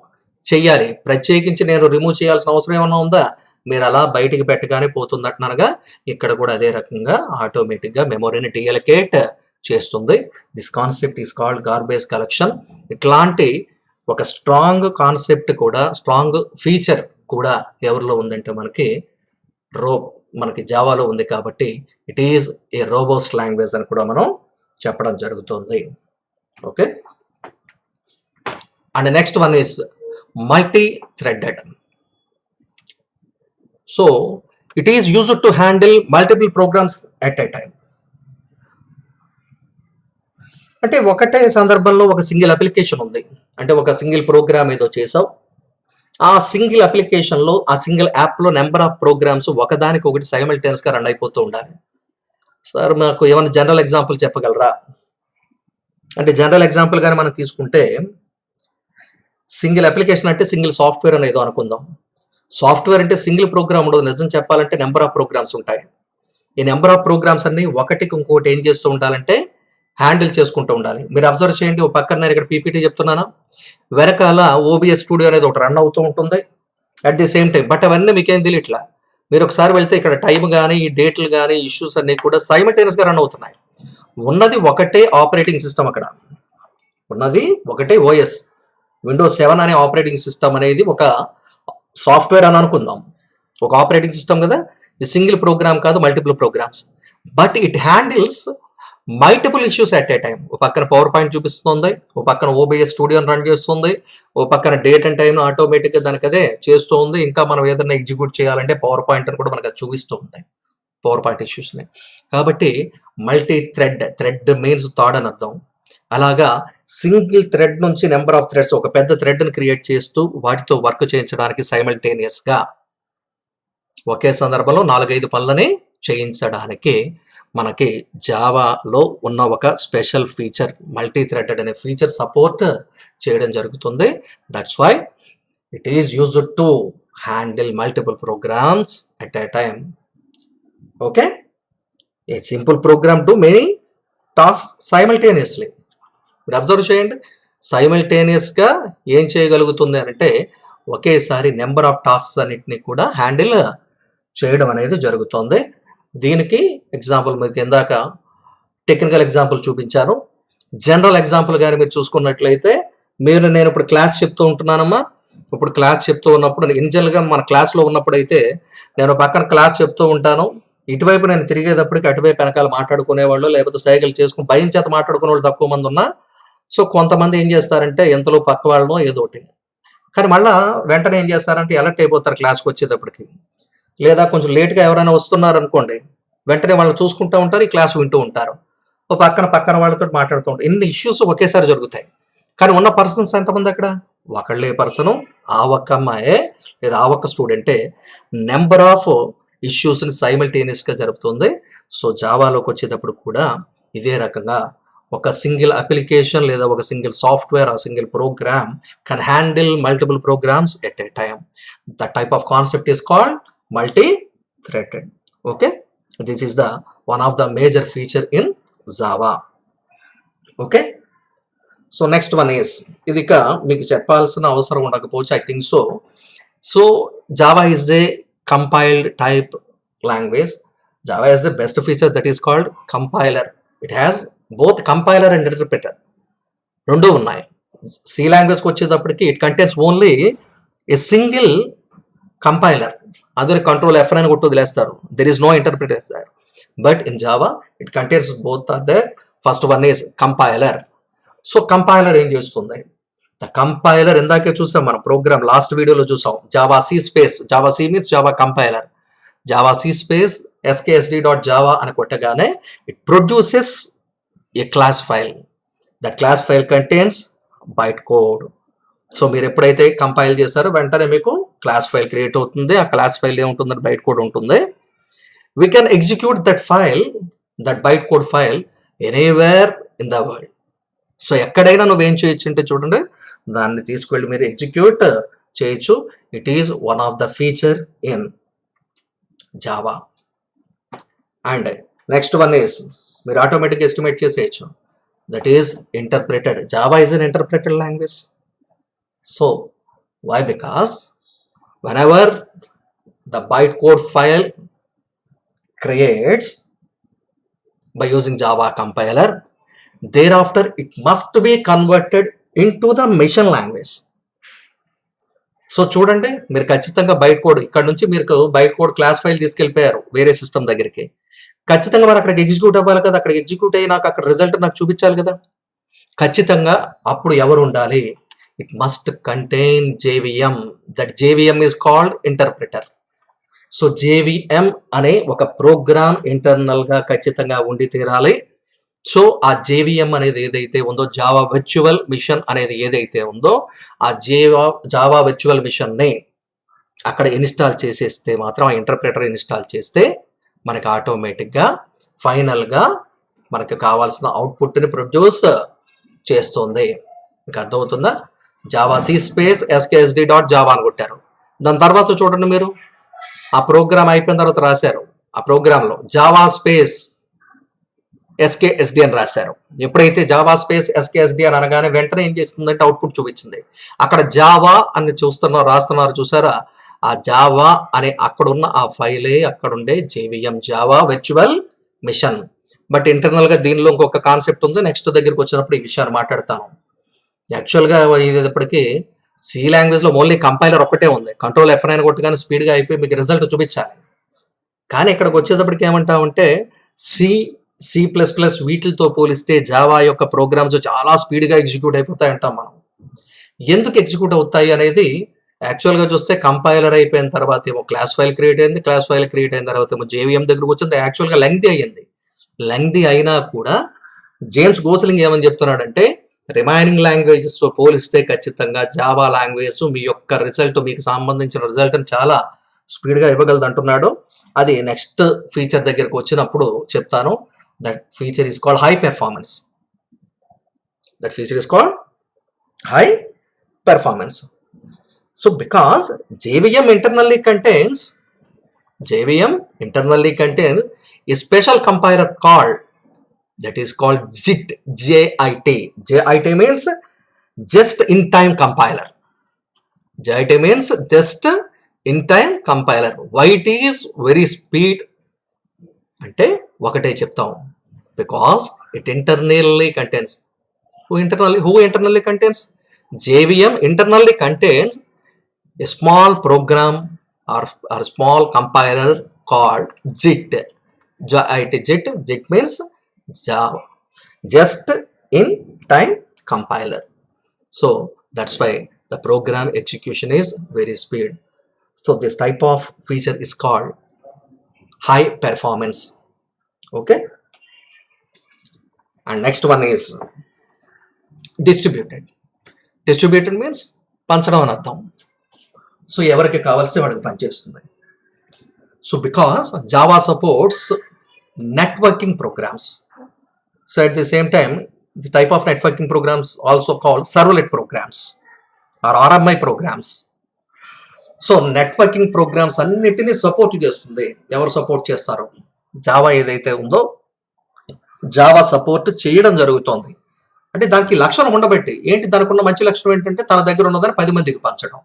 చెయ్యాలి. ప్రత్యేకించి నేను రిమూవ్ చేయాల్సిన అవసరం ఏమన్నా ఉందా? మీరు అలా బయటికి పెట్టగానే పోతుంది అంటున్నారుగా, ఇక్కడ కూడా అదే రకంగా ఆటోమేటిక్గా మెమొరీని డీఎలకేట్ చేస్తుంది. This concept is called garbage collection. ఇట్లాంటి ఒక స్ట్రాంగ్ కాన్సెప్ట్ కూడా, స్ట్రాంగ్ ఫీచర్ కూడా ఎవరిలో ఉందంటే మనకి జావాలో ఉంది. కాబట్టి it is a robust language అని కూడా మనం చెప్పడం జరుగుతుంది. Okay, and next one is multi threaded. So it is used to handle multiple programs at a time. అంటే ఒకటే సందర్భంలో ఒక సింగిల్ అప్లికేషన్ ఉంది, అంటే ఒక సింగిల్ ప్రోగ్రామ్ ఏదో చేసావు, ఆ సింగిల్ అప్లికేషన్లో ఆ సింగిల్ యాప్లో నెంబర్ ఆఫ్ ప్రోగ్రామ్స్ ఒకదానికి ఒకటి సైమల్టేనియస్గా రన్ అయిపోతూ ఉండాలి. సార్ మాకు ఏమైనా జనరల్ ఎగ్జాంపుల్ చెప్పగలరా అంటే, జనరల్ ఎగ్జాంపుల్ కానీ మనం తీసుకుంటే సింగిల్ అప్లికేషన్ అంటే సింగిల్ సాఫ్ట్వేర్ అని ఏదో అనుకుందాం. సాఫ్ట్వేర్ అంటే సింగిల్ ప్రోగ్రామ్ ఉండదు, నిజం చెప్పాలంటే నెంబర్ ఆఫ్ ప్రోగ్రామ్స్ ఉంటాయి. ఈ నెంబర్ ఆఫ్ ప్రోగ్రామ్స్ అన్ని ఒకటికి ఇంకోటి ఏం చేస్తూ ఉండాలంటే హ్యాండిల్ చేసుకుంటూ ఉండాలి. మీరు అబ్జర్వ్ చేయండి, ఒక పక్కన నేను ఇక్కడ పీపీటీ చెప్తున్నాను, వెనకాల ఓబిఎస్ స్టూడియో అనేది ఒకటి రన్ అవుతూ ఉంటుంది at the same time. But అవన్నీ మీకేం తెలియట్లా. మీరు ఒకసారి వెళ్తే ఇక్కడ టైం కానీ ఈ డేట్లు కానీ ఇష్యూస్ అన్నీ కూడా సైమల్టేనియస్గా రన్ అవుతున్నాయి. ఉన్నది ఒకటే ఆపరేటింగ్ సిస్టమ్, అక్కడ ఉన్నది ఒకటే ఓఎస్, విండోస్ 7 అనే ఆపరేటింగ్ సిస్టమ్ అనేది ఒక సాఫ్ట్వేర్ అని అనుకుందాం, ఒక ఆపరేటింగ్ సిస్టమ్ కదా. ఇది సింగిల్ ప్రోగ్రామ్ కాదు, multiple programs. But it handles multiple issues at a time. ఒక పక్కన పవర్ పాయింట్ చూపిస్తుంది, ఒక పక్కన ఓబిఎస్ స్టూడియోని రన్ చేస్తుంది, ఒక పక్కన డేట్ అండ్ టైం ఆటోమేటిక్గా దానికి అదే చేస్తూ ఉంది. ఇంకా మనం ఏదైనా ఎగ్జిక్యూట్ చేయాలంటే పవర్ పాయింట్ అని కూడా మనకు అది చూపిస్తూ ఉంది, పవర్ పాయింట్ ఇష్యూస్ని. కాబట్టి మల్టీ థ్రెడ్ మీన్స్ థాడ్ అని అర్థం. అలాగా సింగిల్ థ్రెడ్ నుంచి నెంబర్ ఆఫ్ థ్రెడ్స్, ఒక పెద్ద థ్రెడ్ని క్రియేట్ చేస్తూ వాటితో వర్క్ చేయించడానికి సైమల్టేనియస్గా ఒకే సందర్భంలో 4-5 పనులని చేయించడానికి మనకి జావాలో ఉన్న ఒక స్పెషల్ ఫీచర్ మల్టీ థ్రెడెడ్ అనే ఫీచర్ సపోర్ట్ చేయడం జరుగుతుంది. That's why it is used to handle multiple programs at a time. Okay, a simple program to many task simultaneously. మీరు అబ్జర్వ్ చేయండి, సైమల్టేనియస్గా ఏం చేయగలుగుతుంది అంటే ఒకేసారి నెంబర్ ఆఫ్ టాస్క్స్ అన్నిటిని కూడా హ్యాండిల్ చేయడం అనేది జరుగుతుంది. దీనికి ఎగ్జాంపుల్ మీకు ఇందాక టెక్నికల్ ఎగ్జాంపుల్ చూపించాను. జనరల్ ఎగ్జాంపుల్ కానీ మీరు చూసుకున్నట్లయితే, నేను ఇప్పుడు క్లాస్ చెప్తూ ఉంటున్నానమ్మా. ఇప్పుడు క్లాస్ చెప్తూ ఉన్నప్పుడు ఇన్జనరల్గా మన క్లాస్లో ఉన్నప్పుడు అయితే నేను పక్కన క్లాస్ చెప్తూ ఉంటాను, ఇటువైపు నేను తిరిగేటప్పటికి అటువైపు వెనకాల మాట్లాడుకునేవాళ్ళు లేకపోతే సైకిల్ చేసుకుని భయం చేత మాట్లాడుకునే వాళ్ళు తక్కువ మంది ఉన్నా. సో కొంతమంది ఏం చేస్తారంటే ఎంతలో పక్క వాళ్ళనో ఏదోటి, కానీ మళ్ళీ వెంటనే ఏం చేస్తారంటే అలర్ట్ అయిపోతారు క్లాస్కి వచ్చేటప్పటికి. లేదా కొంచెం లేట్గా ఎవరైనా వస్తున్నారు అనుకోండి, వెంటనే వాళ్ళు చూసుకుంటూ ఉంటారు, ఈ క్లాస్ వింటూ ఉంటారు. ఓ పక్కన వాళ్ళతో మాట్లాడుతూ ఉంటారు. ఇన్ని ఇష్యూస్ ఒకేసారి జరుగుతాయి. కానీ ఉన్న పర్సన్స్ ఎంతమంది అక్కడ? ఒకళ్ళే పర్సను, ఆ ఒక్క అమ్మాయే లేదా ఆ ఒక్క స్టూడెంటే నెంబర్ ఆఫ్ ఇష్యూస్ని సైమల్టేనియస్గా జరుపుతుంది. సో జావాలోకి వచ్చేటప్పుడు కూడా ఇదే రకంగా ఒక సింగిల్ అప్లికేషన్ లేదా ఒక సింగిల్ సాఫ్ట్వేర్ ఆ single program can handle multiple programs at a time. The type of concept is called multi threaded. Okay, this is the one of the major feature in Java. Okay, so next one is, ఇది ఇక మీకు చెప్పాల్సిన అవసరం ఉండకపోవచ్చు, I think so. So Java is a compiled type language. Java is the best feature that is called compiler. It has both compiler and interpreter, రెండు ఉన్నాయి. C లాంగ్వేజ్కి వచ్చేటప్పటికి it contains only a single compiler, అదే control F అని కొట్టి వదిలేస్తారు, there is no interpreter sir. But in Java it contains both are the first one is compiler. So compiler ఏం చేస్తుంది? ద కంపైలర్ ఇందాకే చూసాం మనం ప్రోగ్రామ్ లాస్ట్ వీడియోలో చూసాం, Java C space, Java C means Java compiler, Java C space skSD.java అని కొట్టగానే it produces a class file. That class file contains byte code. So మీరు ఎప్పుడైతే కంపైల్ చేస్తారో వెంటనే మీకు క్లాస్ ఫైల్ క్రియేట్ అవుతుంది. ఆ క్లాస్ ఫైల్ ఏముంటుందని బైట్ కోడ్ ఉంటుంది. We can execute that file, that byte code file anywhere in the world. So ఎక్కడైనా నువ్వేం చేయొచ్చు అంటే చూడండి, దాన్ని తీసుకెళ్ళి మీరు ఎగ్జిక్యూట్ చేయొచ్చు. It is one of the feature in Java. And next one is, మీరు ఆటోమేటిక్గా ఎస్టిమేట్ చేసేయచ్చు, that is interpreted. Java is an interpreted language. So why? Because whenever the bytecode file creates by using Java compiler, thereafter it must be converted into the machine language. So చూడండి, మీరు ఖచ్చితంగా byte code ఇక్కడ నుంచి మీరు byte code class file తీసుకెళ్ళిపోయారు వేరే system దగ్గరికి, ఖచ్చితంగా మరి అక్కడికి ఎగ్జిక్యూట్ అవ్వాలి కదా. అక్కడికి ఎగ్జిక్యూట్ అయ్యి నాకు అక్కడ రిజల్ట్ నాకు చూపించాలి కదా. ఖచ్చితంగా అప్పుడు ఎవరు ఉండాలి? It must contain JVM. That JVM is called interpreter. So JVM అనే ఒక ప్రోగ్రామ్ ఇంటర్నల్గా ఖచ్చితంగా ఉండి తీరాలి. సో ఆ JVM అనేది ఏదైతే ఉందో, జావా వర్చువల్ మిషన్ అనేది ఏదైతే ఉందో, ఆ జావా వర్చువల్ మిషన్ని అక్కడ ఇన్స్టాల్ చేసేస్తే మాత్రం, ఆ ఇంటర్ప్రిటర్ ఇన్స్టాల్ చేస్తే మనకి ఆటోమేటిక్గా ఫైనల్గా మనకు కావాల్సిన అవుట్పుట్ని ప్రొడ్యూస్ చేస్తుంది. మీకు అర్థమవుతుందా? జావా సి స్పేస్ skSD.java అని కొట్టారు. దాని తర్వాత చూడండి, మీరు ఆ ప్రోగ్రామ్ అయిపోయిన తర్వాత రాశారు, ఆ ప్రోగ్రాంలో జావా స్పేస్ skSD అని రాశారు. ఎప్పుడైతే జావా స్పేస్ skSD అని అనగానే వెంటనే ఏం చేస్తుందంటే అవుట్పుట్ చూపించింది. అక్కడ జావా అని రాస్తున్నారు చూసారా, ఆ జావా అనే అక్కడున్న ఆ ఫైలే అక్కడుండే JVM, Java virtual machine. But ఇంటర్నల్గా దీనిలో ఇంకొక కాన్సెప్ట్ ఉంది, నెక్స్ట్ దగ్గరికి వచ్చినప్పుడు ఈ విషయాన్ని మాట్లాడతాను. యాక్చువల్గా ఇప్పటికీ సి లాంగ్వేజ్లో ఓన్లీ కంపైలర్ ఒక్కటే ఉంది, కంట్రోల్ F9 కొట్టగానే స్పీడ్గా అయిపోయి మీకు రిజల్ట్ చూపించాలి. కానీ ఇక్కడికి వచ్చేటప్పటికి ఏమంటామంటే, C++ వీటితో పోలిస్తే జావా యొక్క ప్రోగ్రామ్స్ చాలా స్పీడ్గా ఎగ్జిక్యూట్ అయిపోతాయి అంటాం మనం. ఎందుకు ఎగ్జిక్యూట్ అవుతాయి అనేది యాక్చువల్గా చూస్తే, కంపైలర్ అయిపోయిన తర్వాత ఏమో క్లాస్ ఫైల్ క్రియేట్ అయింది, క్లాస్ ఫైల్ క్రియేట్ అయిన తర్వాత ఏమో JVM దగ్గరకు వచ్చింది. యాక్చువల్గా లెంగ్తీ అయ్యింది. లెంగ్తీ అయినా కూడా జేమ్స్ గోస్లింగ్ ఏమని చెప్తున్నాడంటే, రిమైనింగ్ లాంగ్వేజెస్తో పోలిస్తే ఖచ్చితంగా జావా లాంగ్వేజ్ మీ యొక్క రిజల్ట్, మీకు సంబంధించిన రిజల్ట్ని చాలా స్పీడ్గా ఇవ్వగలదు అంటున్నాడు. అది నెక్స్ట్ ఫీచర్ దగ్గరికి వచ్చినప్పుడు చెప్తాను. That feature is called high performance. That feature is called high performance. So because JVM internally contains a special compiler called, that is called JIT. JIT means just in time compiler. JIT means just in time compiler. Why it is very speed అంటే ఒకటే చెప్తాం, because it internally contains, who internally contains? JVM internally contains a small program or small compiler called JIT. JIT means Java, just in time compiler. So that's why the program execution is very speed. So this type of feature is called high performance. Okay. And next one is distributed. Distributed means పంచడం అని అర్థం. So ఎవరికి కావాల్సి వాడికి పనిచేస్తుంది. So because Java supports networking programs. So at the same time, the type of networking programs also called servlet programs or RMI programs. So networking programs అన్నిటినీ support చేస్తుంది. ఎవరు సపోర్ట్ చేస్తారు? జావా ఏదైతే ఉందో జావా సపోర్ట్ చేయడం జరుగుతోంది. అంటే దానికి లక్షణం ఉండబట్టి ఏంటి, దానికి ఉన్న మంచి లక్షణం ఏంటంటే తన దగ్గర ఉన్నదని 10 మందికి పంచడం.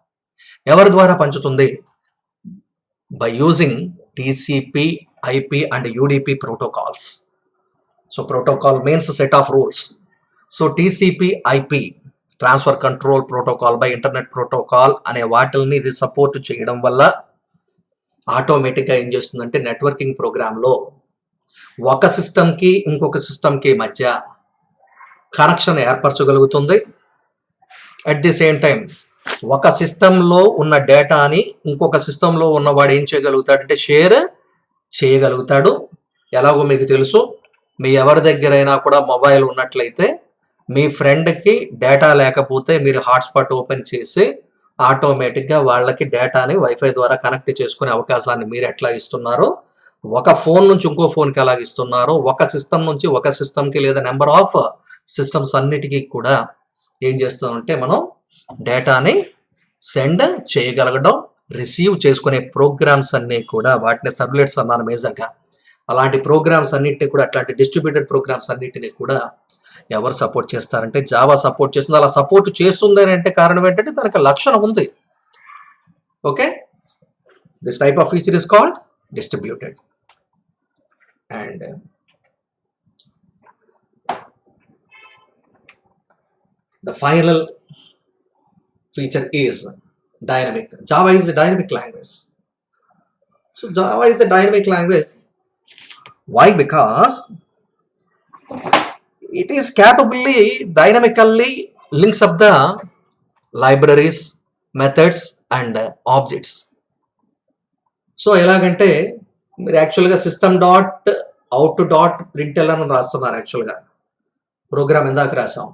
ఎవరి ద్వారా పంచుతుంది? By using TCP, IP and UDP protocols. So protocol means set of rules. So TCP, IP transfer control protocol by internet protocol అనే వాటిల్ని ఇది సపోర్ట్ చేయడం వల్ల ఆటోమేటిక్గా ఏం చేస్తుందంటే నెట్వర్కింగ్ ప్రోగ్రాంలో ఒక సిస్టమ్కి ఇంకొక సిస్టమ్కి మధ్య కనెక్షన్ ఏర్పరచగలుగుతుంది. అట్ ది సేమ్ టైం ఒక సిస్టంలో ఉన్న డేటాని ఇంకొక సిస్టంలో ఉన్నవాడు ఏం చేయగలుగుతాడంటే షేర్ చేయగలుగుతాడు. ఎలాగో మీకు తెలుసు, మీ ఎవరి దగ్గరైనా కూడా మొబైల్ ఉన్నట్లయితే మీ ఫ్రెండ్కి డేటా లేకపోతే మీరు హాట్స్పాట్ ఓపెన్ చేసి ఆటోమేటిక్గా వాళ్ళకి డేటాని వైఫై ద్వారా కనెక్ట్ చేసుకునే అవకాశాన్ని మీరు ఎట్లా ఇస్తున్నారో, ఒక ఫోన్ నుంచి ఇంకో ఫోన్కి ఎలాగ ఇస్తున్నారో, ఒక సిస్టమ్ నుంచి ఒక సిస్టమ్కి లేదా నెంబర్ ఆఫ్ సిస్టమ్స్ అన్నిటికీ కూడా ఏం చేస్తామంటే మనం డేటాని సెండ్ చేయగలగడం, రిసీవ్ చేసుకునే ప్రోగ్రామ్స్ అన్నీ కూడా వాటిని సర్వ్లెట్స్ అన్నాను మేజర్గా. అలాంటి ప్రోగ్రామ్స్ అన్నింటినీ కూడా, అట్లాంటి డిస్ట్రిబ్యూటెడ్ ప్రోగ్రామ్స్ అన్నింటినీ కూడా ఎవరు సపోర్ట్ చేస్తారంటే జావా సపోర్ట్ చేస్తుంది. అలా సపోర్ట్ చేస్తుంది అని అంటే కారణం ఏంటంటే దానికి లక్షణం ఉంది. Okay, this type of feature is called distributed. And the final feature is dynamic. Java is a dynamic language. So Java is a dynamic language. Why? Because it is capably dynamically links up the libraries, methods and objects. So ఎలాగంటే మీరు యాక్చువల్గా system dot out dot ప్రింట్ఎల్ అని రాస్తున్నారు. యాక్చువల్గా programme ఇందాక రాసాం.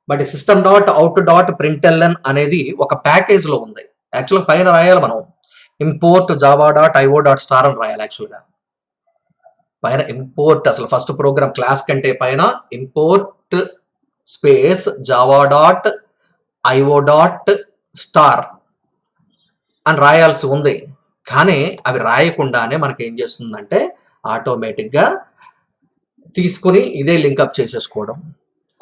But system dot out dot println అనేది ఒక ప్యాకేజ్లో ఉంది. యాక్చువల్గా పైన రాయాలి మనం import Java dot IO dot star అని రాయాలి. యాక్చువల్గా పైన ఇంపోర్ట్, అసలు ఫస్ట్ ప్రోగ్రామ్ క్లాస్ కంటే పైన import space Java dot IO dot star అని రాయాల్సి ఉంది. కానీ అవి రాయకుండానే మనకి ఏం చేస్తుందంటే ఆటోమేటిక్గా తీసుకుని ఇదే లింకప్ చేసేసుకోవడం.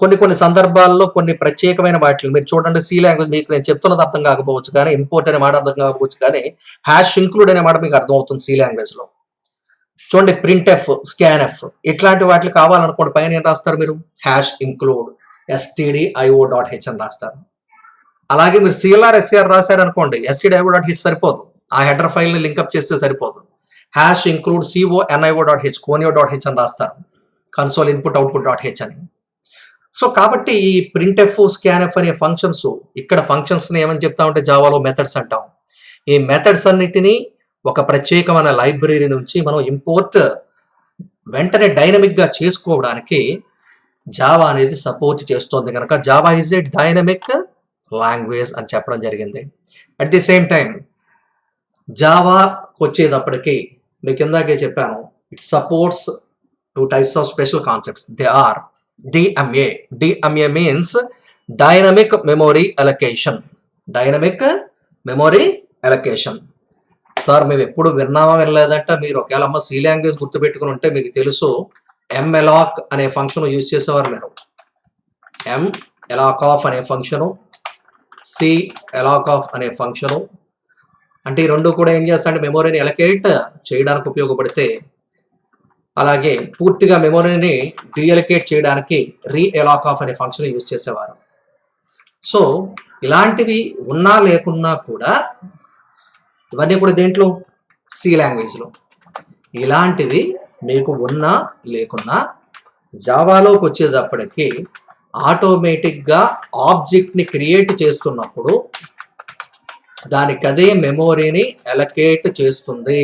కొన్ని సందర్భాల్లో కొన్ని ప్రత్యేకమైన వాటిని మీరు చూడండి. సి లాంగ్వేజ్ మీకు నేను చెప్తున్నది అర్థం కాకపోవచ్చు, కానీ ఇంపోర్ట్ అనే మాట అర్థం కాకపోవచ్చు, కానీ హ్యాష్ ఇంక్లూడ్ అనే మాట మీకు అర్థం అవుతుంది సి లాంగ్వేజ్లో. చూడండి, ప్రింట్ ఎఫ్, స్కాన్ ఎఫ్ ఇట్లాంటి వాటికి కావాలనుకోండి పైన ఏం రాస్తారు మీరు? Hash include stdio dot H అని రాస్తారు. అలాగే మీరు సిఎల్ఆర్ ఎస్సిఆర్ రాశారనుకోండి, stdio డాట్ హెచ్ సరిపోదు, ఆ హెడర్ ఫైల్ని లింకప్ చేస్తే సరిపోదు. Hash include conio dot H, conio dot H అని రాస్తారు, console input output dot H అని. సో కాబట్టి ఈ ప్రింట్ ఎఫ్, స్కాన్ ఎఫ్ అనే ఫంక్షన్స్, ఇక్కడ ఫంక్షన్స్ని ఏమని చెప్తామంటే జావాలో మెథడ్స్ అంటాం. ఈ మెథడ్స్ అన్నిటినీ ఒక ప్రత్యేకమైన లైబ్రరీ నుంచి మనం ఇంపోర్ట్ వెంటనే డైనమిక్గా చేసుకోవడానికి జావా అనేది సపోర్ట్ చేస్తుంది. కనుక Java is a dynamic language అని చెప్పడం జరిగింది. అట్ ది సేమ్ టైం జావాకి వచ్చేటప్పటికి మీకు ఇందాకే చెప్పాను, it supports 2 types of special concepts. They are DMA. DMA means dynamic memory allocation. Dynamic memory allocation. Sir మేము ఎప్పుడు విన్నామా వినలేదంట. మీరు ఒకవేళ అమ్మ సి లాంగ్వేజ్ గుర్తుపెట్టుకుని ఉంటే మీకు తెలుసు, ఎంఎలాక్ అనే ఫంక్షన్ యూజ్ చేసేవారు మీరు. ఎంఎలాక్ ఆఫ్ అనే ఫంక్షను, సి ఎలాక్ ఆఫ్ అనే ఫంక్షను. అంటే ఈ రెండు కూడా ఏం చేస్తాయంటే మెమొరీని ఎలకేట్ చేయడానికి ఉపయోగపడితే, అలాగే పూర్తిగా మెమొరీని డీఎలకేట్ చేయడానికి రీఎలాక్ ఆఫ్ అనే ఫంక్షన్ యూజ్ చేసేవారు. సో ఇలాంటివి ఉన్నా లేకున్నా కూడా, ఇవన్నీ కూడా దేంట్లో? సి లాంగ్వేజ్లో. ఇలాంటివి మీకు ఉన్నా లేకున్నా జావాలోకి వచ్చేటప్పటికి ఆటోమేటిక్గా ఆబ్జెక్ట్ని క్రియేట్ చేస్తున్నప్పుడు దానికి అదే మెమొరీని ఎలకేట్ చేస్తుంది.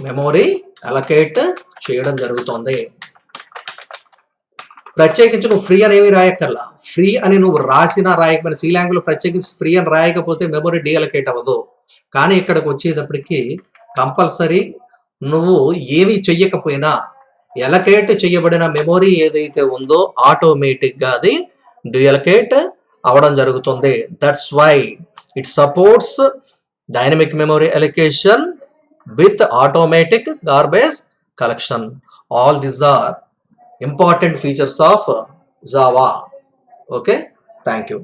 మెమొరీ అలొకేట్ చేయడం జరుగుతుంది. ప్రత్యేకించి నువ్వు ఫ్రీ అనేవి రాయక్కర్లా. ఫ్రీ అని నువ్వు రాసినా రాయకపోయినా సి లాంగ్వేజ్లో ప్రత్యేకించి ఫ్రీ అని రాయకపోతే మెమొరీ డీఅలొకేట్ అవ్వదు. కానీ ఇక్కడికి వచ్చేటప్పటికి కంపల్సరీ నువ్వు ఏమి చెయ్యకపోయినా ఎలకేట్ చేయబడిన మెమొరీ ఏదైతే ఉందో ఆటోమేటిక్గా అది డీఅలొకేట్ అవడం జరుగుతుంది. That's why it supports dynamic memory allocation with automatic garbage collection. All these are important features of Java. Okay, thank you.